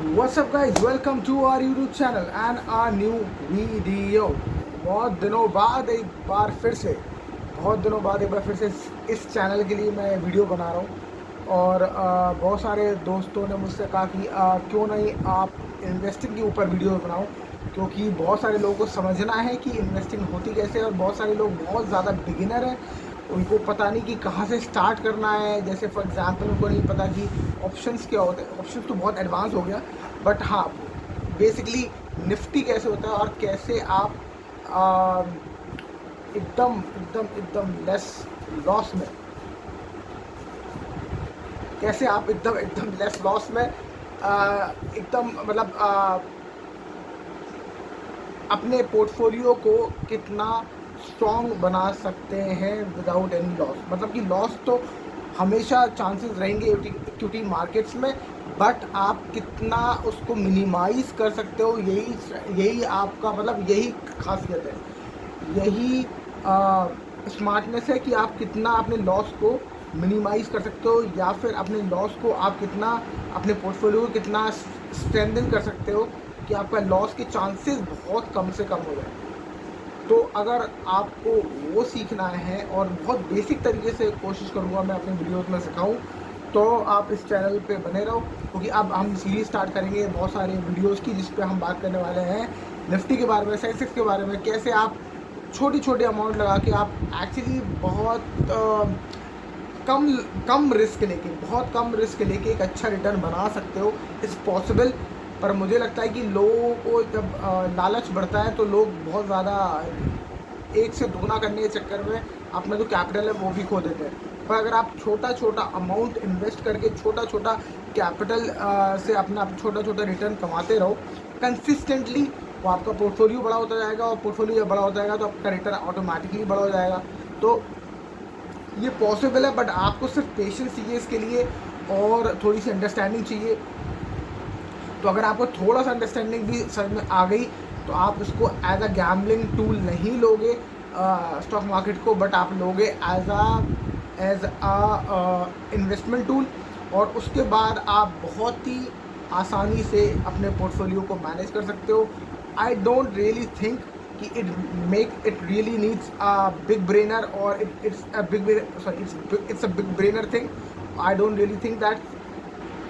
What's up guys, welcome to our YouTube channel and our new video। बहुत दिनों बाद एक बार फिर से इस चैनल के लिए मैं वीडियो बना रहा हूँ। और बहुत सारे दोस्तों ने मुझसे कहा कि क्यों नहीं आप इन्वेस्टिंग के ऊपर वीडियो बनाओ, क्योंकि बहुत सारे लोगों को समझना है कि इन्वेस्टिंग होती कैसे है। और बहुत सारे लोग बहुत ज़्यादा बिगिनर हैं, उनको पता नहीं कि कहाँ से स्टार्ट करना है। जैसे फॉर एग्ज़ाम्पल उनको नहीं पता कि ऑप्शंस क्या होते हैं। ऑप्शंस तो बहुत एडवांस हो गया, बट हाँ बेसिकली निफ्टी कैसे होता है और कैसे आप आ, एकदम एकदम एकदम लेस लॉस में, कैसे आप एकदम एकदम लेस लॉस में एकदम मतलब अपने पोर्टफोलियो को कितना स्ट्रॉन्ग बना सकते हैं विदाउट एनी लॉस। मतलब कि लॉस तो हमेशा चांसेस रहेंगे इक्विटी मार्केट्स में, बट आप कितना उसको मिनिमाइज़ कर सकते हो, यही आपका मतलब यही खासियत है, यही स्मार्टनेस है कि आप कितना अपने लॉस को मिनिमाइज़ कर सकते हो, या फिर अपने लॉस को आप कितना अपने पोर्टफोलियो को कितना स्ट्रेंथन कर सकते हो कि आपका लॉस के चांसेस बहुत कम से कम हो जाए। तो अगर आपको वो सीखना है, और बहुत बेसिक तरीके से कोशिश करूँगा मैं अपने वीडियोस में सिखाऊं, तो आप इस चैनल पे बने रहो, क्योंकि अब हम सीरीज स्टार्ट करेंगे बहुत सारे वीडियोस की, जिस पे हम बात करने वाले हैं निफ्टी के बारे में, सेंसेक्स के बारे में, कैसे आप छोटी छोटी अमाउंट लगा के आप एक्चुअली बहुत कम कम रिस्क लेके, बहुत कम रिस्क लेके एक अच्छा रिटर्न बना सकते हो। It's possible. पर मुझे लगता है कि लोगों को जब लालच बढ़ता है तो लोग बहुत ज़्यादा एक से दोगुना करने के चक्कर में अपना जो कैपिटल है वो भी खो देते हैं। पर अगर आप छोटा छोटा अमाउंट इन्वेस्ट करके छोटा छोटा कैपिटल से अपना छोटा छोटा रिटर्न कमाते रहो कंसिस्टेंटली, तो आपका पोर्टफोलियो बड़ा होता जाएगा, और पोर्टफोलियो जब बड़ा होता जाएगा तो आपका रिटर्न ऑटोमेटिकली बड़ा हो जाएगा। तो ये पॉसिबल है, बट आपको सिर्फ पेशेंस चाहिए इसके लिए, और थोड़ी सी अंडरस्टैंडिंग चाहिए। तो अगर आपको थोड़ा सा अंडरस्टैंडिंग भी समझ में आ गई तो आप इसको एज अ गैम्बलिंग टूल नहीं लोगे स्टॉक मार्केट को, बट आप लोगे एज अ इन्वेस्टमेंट टूल। और उसके बाद आप बहुत ही आसानी से अपने पोर्टफोलियो को मैनेज कर सकते हो। आई डोंट रियली थिंक कि it really needs a big brainer, और it's a big brainer thing. I don't really think that,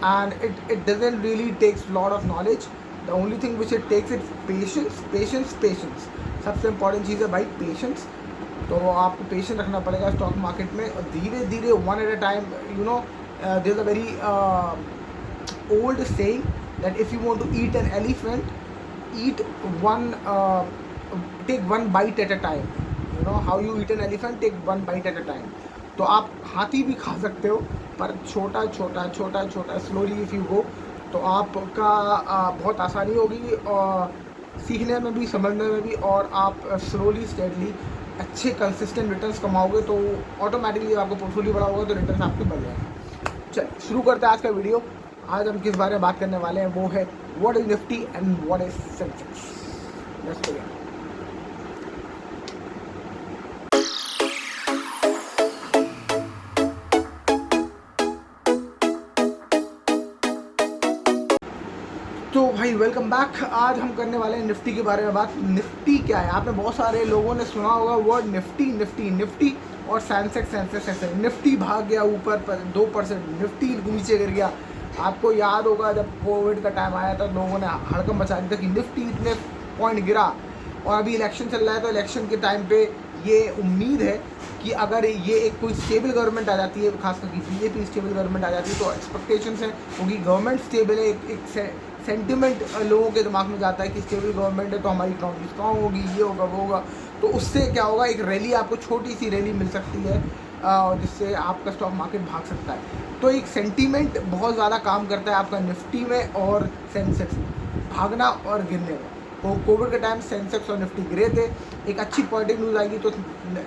and it doesn't really takes lot of knowledge. The only thing which it takes is patience। सबसे important चीज़ है भाई patience. तो आपको patience रखना पड़ेगा stock market में, और धीरे धीरे one at a time. You know there is a very old saying that if you want to eat an elephant, eat one take one bite at a time। you know how you eat an elephant, take one bite at a time। तो आप हाथी भी खा सकते हो, पर छोटा छोटा छोटा छोटा स्लोली इफ़ यू गो, तो आपका बहुत आसानी होगी और सीखने में भी, समझने में भी, और आप स्लोली स्टेडली अच्छे कंसिस्टेंट रिटर्न्स कमाओगे तो ऑटोमेटिकली आपका पोर्टफोलियो बड़ा होगा तो रिटर्न्स आपके बढ़ जाएंगे। चल शुरू करते हैं आज का वीडियो। आज हम किस बारे में बात करने वाले हैं, वो है what is Nifty and what is Sensex. Let's begin. तो भाई वेलकम बैक। आज हम करने वाले हैं निफ्टी के बारे में बात। निफ्टी क्या है, आपने बहुत सारे लोगों ने सुना होगा वर्ड निफ्टी निफ्टी निफ्टी, और सेंसेक्स। निफ्टी भाग गया ऊपर पर 2%, निफ्टी नीचे गिर गया। आपको याद होगा जब कोविड का टाइम आया था, लोगों ने हड़कंप मचा दिया था कि निफ्टी इतने पॉइंट गिरा। और अभी इलेक्शन चल रहा है, तो इलेक्शन के टाइम पे ये उम्मीद है कि अगर ये एक कोई स्टेबल गवर्नमेंट आ जाती है, खासकर कि बीजेपी स्टेबल गवर्नमेंट आ जाती है, तो एक्सपेक्टेशंस हैं, क्योंकि गवर्नमेंट स्टेबल है, एक सेंटिमेंट लोगों के दिमाग में जाता है कि स्टेबल गवर्नमेंट है तो हमारी इकनॉमी स्ट्रॉन्ग होगी, ये होगा वो होगा। तो उससे क्या होगा, एक रैली, आपको छोटी सी रैली मिल सकती है, जिससे आपका स्टॉक मार्केट भाग सकता है। तो एक सेंटीमेंट बहुत ज़्यादा काम करता है आपका निफ्टी में और सेंसेक्स में, भागना और गिरने में। तो कोविड के टाइम सेंसेक्स और निफ्टी गिरे थे, एक अच्छी पॉजिटिव न्यूज़ आएगी तो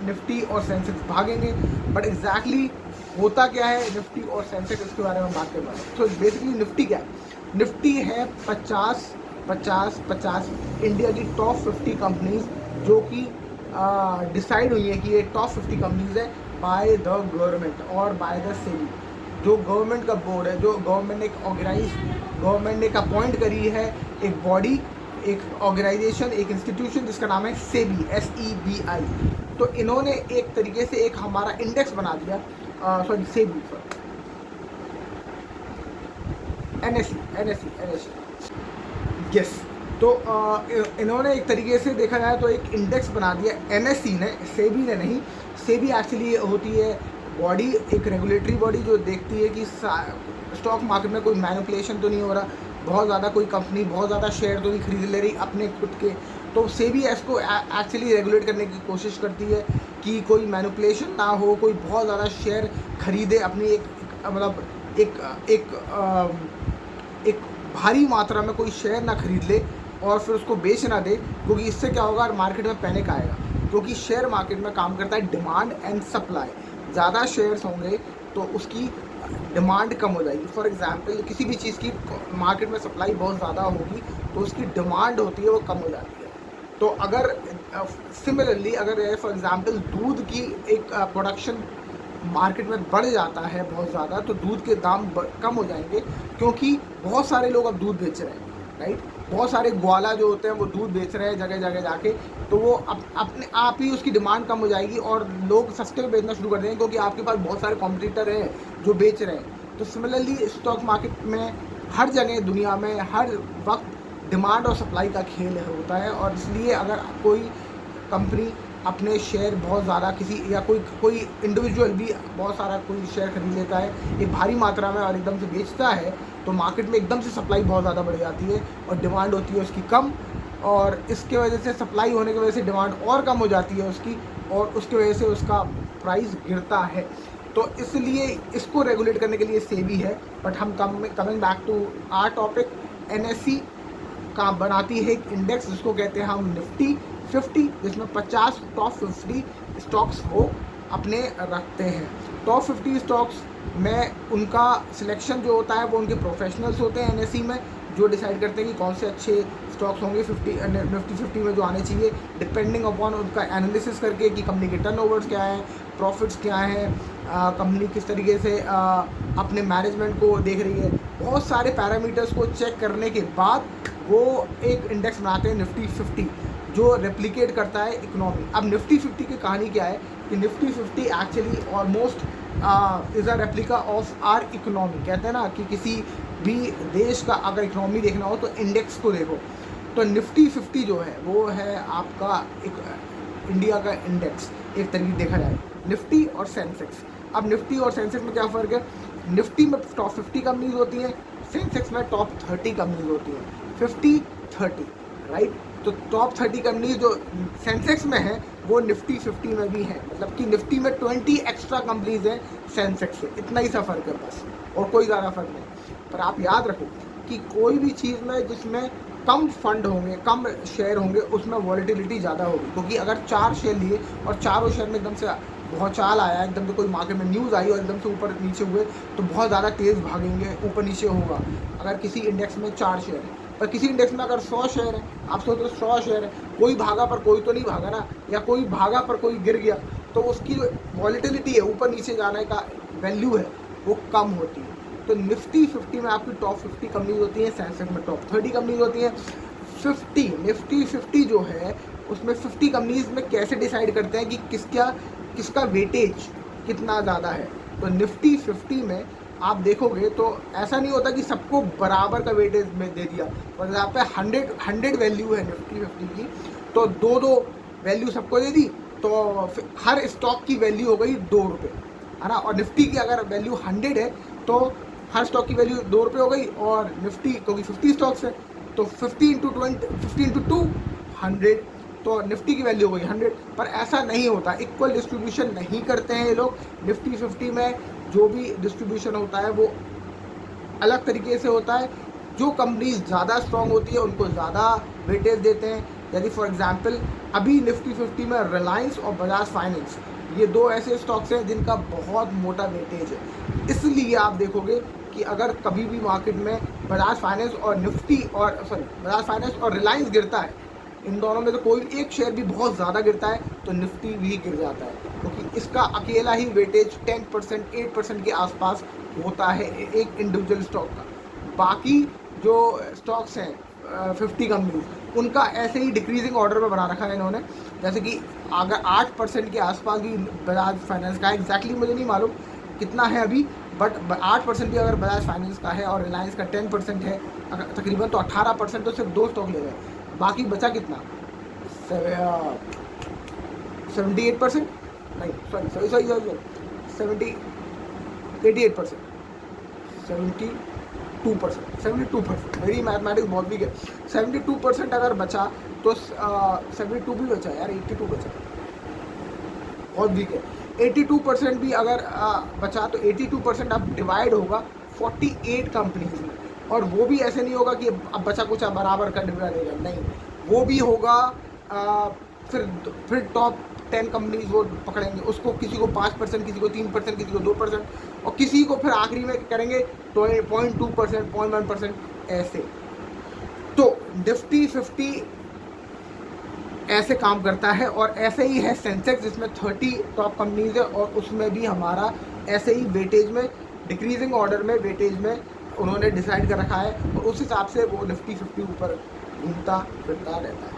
निफ्टी और सेंसेक्स भागेंगे। बट एग्जैक्टली होता क्या है निफ्टी और सेंसेक्स, इसके बारे में बात करने वाले। तो बेसिकली निफ्टी क्या है, निफ्टी है 50 इंडिया की टॉप 50 कंपनीज, जो कि डिसाइड हुई है कि ये टॉप 50 कंपनीज है बाय द गवर्नमेंट और बाय द सेबी। जो गवर्नमेंट का बोर्ड है, जो गवर्नमेंट ने गवर्नमेंट ने एक अपॉइंट करी है एक बॉडी, एक ऑर्गेनाइजेशन, एक इंस्टीट्यूशन जिसका नाम है सेबी, SEBI। तो इन्होंने एक तरीके से एक हमारा इंडेक्स बना दिया, सॉरी सेबी, NSE, यस। तो इन्होंने एक तरीके से देखा जाए तो एक इंडेक्स बना दिया NSE ने, सेबी ने नहीं। सेबी एक्चुअली होती है बॉडी, एक रेगुलेटरी बॉडी जो देखती है कि स्टॉक मार्केट में कोई मैनिपुलेशन तो नहीं हो रहा, बहुत ज़्यादा कोई कंपनी बहुत ज़्यादा शेयर तो नहीं खरीद ले रही अपने खुद के। तो सेबी इसको एक्चुअली रेगुलेट करने की कोशिश करती है कि कोई मैनिपुलेशन ना हो, कोई बहुत ज़्यादा शेयर खरीदे अपनी एक भारी मात्रा में कोई शेयर ना खरीद ले और फिर उसको बेच ना दे, क्योंकि इससे क्या होगा, मार्केट में पैनिक आएगा। क्योंकि शेयर मार्केट में काम करता है डिमांड एंड सप्लाई। ज़्यादा शेयर्स होंगे तो उसकी डिमांड कम हो जाएगी। फॉर एग्जांपल किसी भी चीज़ की मार्केट में सप्लाई बहुत ज़्यादा होगी तो उसकी डिमांड होती है वो कम हो जाती है। तो अगर सिमिलरली अगर फॉर एग्जांपल दूध की एक प्रोडक्शन मार्केट में बढ़ जाता है बहुत ज़्यादा, तो दूध के दाम कम हो जाएंगे, क्योंकि बहुत सारे लोग अब दूध बेच रहे हैं, राइट। बहुत सारे ग्वाला जो होते हैं वो दूध बेच रहे हैं जगह जगह जाके, तो वो अपने आप ही उसकी डिमांड कम हो जाएगी और लोग सस्ते में बेचना शुरू कर देंगे, क्योंकि आपके पास बहुत सारे कॉम्पिटिटर हैं जो बेच रहे हैं। तो सिमिलरली स्टॉक मार्केट में हर जगह दुनिया में हर वक्त डिमांड और सप्लाई का खेल होता है, और इसलिए अगर कोई कंपनी अपने शेयर बहुत ज़्यादा किसी या कोई इंडिविजुअल भी बहुत सारा कोई शेयर खरीद लेता है एक भारी मात्रा में और एकदम से बेचता है, तो मार्केट में एकदम से सप्लाई बहुत ज़्यादा बढ़ जाती है और डिमांड होती है उसकी कम, और इसके वजह से सप्लाई होने की वजह से डिमांड और कम हो जाती है उसकी, और उसकी वजह से उसका प्राइस गिरता है। तो इसलिए इसको रेगुलेट करने के लिए सेबी है। बट हम coming back to our topic, NSE का बनाती है एक इंडेक्स जिसको कहते हैं हम निफ्टी 50, जिसमें 50 टॉप 50 स्टॉक्स वो अपने रखते हैं। टॉप 50 स्टॉक्स में उनका सिलेक्शन जो होता है वो उनके प्रोफेशनल्स होते हैं NSE में, जो डिसाइड करते हैं कि कौन से अच्छे स्टॉक्स होंगे निफ्टी 50 में जो आने चाहिए, डिपेंडिंग अपॉन उनका एनालिसिस करके कि कंपनी के टर्नओवर्स क्या हैं, प्रॉफिट्स क्या हैं, कंपनी किस तरीके से अपने मैनेजमेंट को देख रही है। बहुत सारे पैरामीटर्स को चेक करने के बाद वो एक इंडेक्स बनाते हैं निफ्टी 50, जो रेप्लिकेट करता है इकोनॉमी। अब निफ्टी 50 की कहानी क्या है कि Nifty 50 actually almost is a replica of our economy. कहते हैं ना कि किसी भी देश का अगर इकोनॉमी देखना हो तो इंडेक्स को देखो। तो निफ्टी 50 जो है वो है आपका एक इंडिया का इंडेक्स, एक तरीके देखा जाए, निफ्टी और सेंसेक्स। अब निफ्टी और सेंसेक्स में क्या फ़र्क है, निफ्टी में टॉप 50 कंपनीज होती हैं, सेंसेक्स में टॉप 30 कंपनीज होती हैं, 50-30, राइट। तो टॉप 30 कंपनीज जो सेंसेक्स में है वो निफ्टी 50 में भी है, मतलब कि निफ्टी में 20 एक्स्ट्रा कंपनीज हैं सेंसेक्स से, इतना ही सा फ़र्क है बस, और कोई ज़्यादा फ़र्क नहीं। पर आप याद रखो कि कोई भी चीज़ में जिसमें कम फंड होंगे, कम शेयर होंगे, उसमें वॉलेटिलिटी ज़्यादा होगी, क्योंकि अगर 4 शेयर लिए और चारों शेयर में एकदम से बहुत चाल आया, एकदम से कोई मार्केट में न्यूज़ आई और एकदम से ऊपर नीचे हुए, तो बहुत ज़्यादा तेज़ भागेंगे, ऊपर नीचे होगा। अगर किसी इंडेक्स में 4 शेयर है, पर किसी इंडेक्स में अगर 100 शेयर है, आप सोचो 100 शेयर है, कोई भागा पर कोई तो नहीं भागा ना, या कोई भागा पर कोई गिर गया, तो उसकी जो वॉलेटिलिटी है, ऊपर नीचे जाने का वैल्यू है, वो कम होती है। तो निफ्टी 50 में आपकी टॉप 50 कंपनीज होती हैं, सेंसेक्स में टॉप 30 कंपनीज होती हैं। निफ्टी 50 जो है उसमें 50 कंपनीज में कैसे डिसाइड करते हैं कि किसका वेटेज कितना ज़्यादा है। तो निफ्टी 50 में आप देखोगे तो ऐसा नहीं होता कि सबको बराबर का वेटेज में दे दिया। फॉर एग्जाम्पल 100 वैल्यू है निफ्टी 50 की, तो 2 वैल्यू सबको दे दी, तो हर स्टॉक की वैल्यू हो गई 2 रुपये, है ना। और निफ्टी की अगर वैल्यू 100 है तो हर स्टॉक की वैल्यू 2 रुपये हो गई, और निफ्टी क्योंकि 50 स्टॉक्स है तो 50 × 2 100, तो निफ्टी की वैल्यू हो गई 100। पर ऐसा नहीं होता, इक्वल डिस्ट्रीब्यूशन नहीं करते हैं ये लोग। निफ्टी 50 में जो भी डिस्ट्रीब्यूशन होता है वो अलग तरीके से होता है। जो कंपनीज ज़्यादा स्ट्रॉन्ग होती है उनको ज़्यादा वेटेज देते हैं। यदि फॉर एग्जांपल अभी निफ्टी 50 में रिलायंस और बजाज फाइनेंस, ये 2 ऐसे स्टॉक्स हैं जिनका बहुत मोटा वेटेज है। इसलिए आप देखोगे कि अगर कभी भी मार्केट में बजाज फाइनेंस और रिलायंस गिरता है, इन दोनों में तो कोई एक शेयर भी बहुत ज़्यादा गिरता है तो निफ्टी भी गिर जाता है, क्योंकि इसका अकेला ही वेटेज 10% 8% के आसपास होता है एक इंडिविजुअल स्टॉक का। बाकी जो स्टॉक्स हैं 50 कंपनीज, उनका ऐसे ही डिक्रीजिंग ऑर्डर में बना रखा है इन्होंने। जैसे कि अगर 8% के आसपास भी बजाज फाइनेंस का है, एग्जैक्टली मुझे नहीं मालूम कितना है अभी, बट 8% भी अगर बजाज फाइनेंस का है और रिलायंस का 10% है अगर तकरीबन, तो 18% तो सिर्फ 2 स्टॉक ले गए। बाकी बचा कितना, 78%, नहीं सॉरी सॉरी सॉरी सॉरी 88%, 72%, मेरी मैथमेटिक्स बहुत वीक है। 72% अगर बचा तो 72 भी बचा यार, 82 बचा, बहुत वीक है। 82% भी अगर बचा तो 82% अब डिवाइड होगा 48 कंपनीज में, और वो भी ऐसे नहीं होगा कि अब बचा कुछ बराबर का डिवाइड होगा, नहीं, वो भी होगा फिर टॉप 10 कंपनीज वो पकड़ेंगे उसको, किसी को 5%, किसी को 3%, किसी को 2%, और किसी को फिर आखिरी में करेंगे तो 0.2%, 0.1% ऐसे। तो निफ्टी 50 ऐसे काम करता है, और ऐसे ही है सेंसेक्स जिसमें 30 टॉप कंपनीज है, और उसमें भी हमारा ऐसे ही वेटेज में, डिक्रीजिंग ऑर्डर में वेटेज में उन्होंने डिसाइड कर रखा है, और उस हिसाब से वो निफ्टी 50 ऊपर घूमता फिरता रहता है।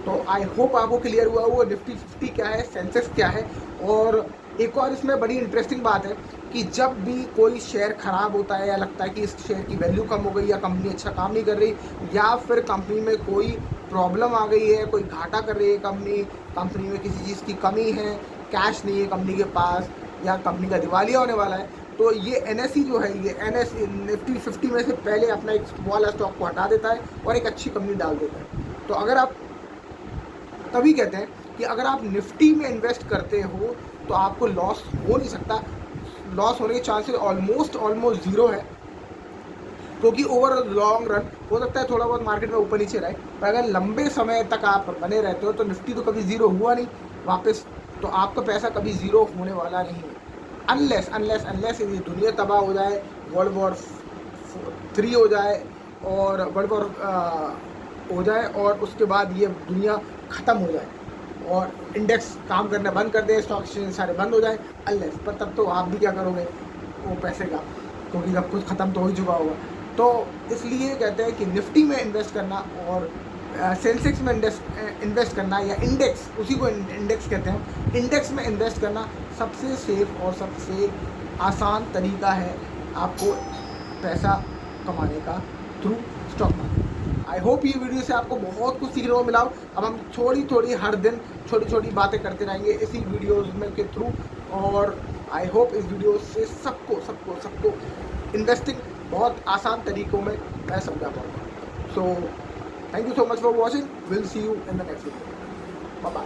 तो आई होप आपको क्लियर हुआ वो निफ्टी 50 क्या है, सेंसेक्स क्या है। और एक और इसमें बड़ी इंटरेस्टिंग बात है कि जब भी कोई शेयर ख़राब होता है या लगता है कि इस शेयर की वैल्यू कम हो गई, या कंपनी अच्छा काम नहीं कर रही, या फिर कंपनी में कोई प्रॉब्लम आ गई है, कोई घाटा कर रही है कंपनी में किसी चीज़ की कमी है, कैश नहीं है कंपनी के पास, या कंपनी का दिवालिया होने वाला है, तो ये NSE जो है, ये NSE निफ्टी 50 में से पहले अपना एक वाला स्टॉक को हटा देता है और एक अच्छी कंपनी डाल देता है। तो अगर आप, तभी कहते हैं कि अगर आप निफ्टी में इन्वेस्ट करते हो तो आपको लॉस हो नहीं सकता, लॉस होने के चांसेस ऑलमोस्ट ज़ीरो है, क्योंकि ओवर लॉन्ग रन हो सकता है थोड़ा बहुत मार्केट में ऊपर नीचे रहे, पर अगर लंबे समय तक आप बने रहते हो तो निफ्टी तो कभी ज़ीरो हुआ नहीं वापस, तो आपका पैसा कभी ज़ीरो होने वाला नहीं है, अनलेस ये दुनिया तबाह हो जाए, वर्ल्ड वॉर 3 हो जाए, और वर्ल्ड वॉर हो जाए, और उसके बाद ये दुनिया ख़त्म हो जाए और इंडेक्स काम करना बंद कर दे, स्टॉक एक्सचेंज सारे बंद हो जाए, अनलेस, पर तब तो आप भी क्या करोगे वो पैसे का, क्योंकि सब कुछ ख़त्म तो हो ही चुका होगा। तो इसलिए कहते हैं कि निफ्टी में इन्वेस्ट करना और सेंसेक्स में इन्वेस्ट करना, या इंडेक्स, उसी को इंडेक्स कहते हैं, इंडेक्स में इन्वेस्ट करना सबसे सेफ और सबसे आसान तरीका है आपको पैसा कमाने का through stock market. I hope ये वीडियो से आपको बहुत कुछ सीखने को मिला। अब हम थोड़ी हर दिन छोटी बातें करते रहेंगे इसी वीडियोज़ में के थ्रू, और आई होप इस वीडियो से सबको इन्वेस्टिंग बहुत आसान तरीकों में मैं समझा पाऊँगा। So thank you so much for watching, will see you in the next video, bye bye.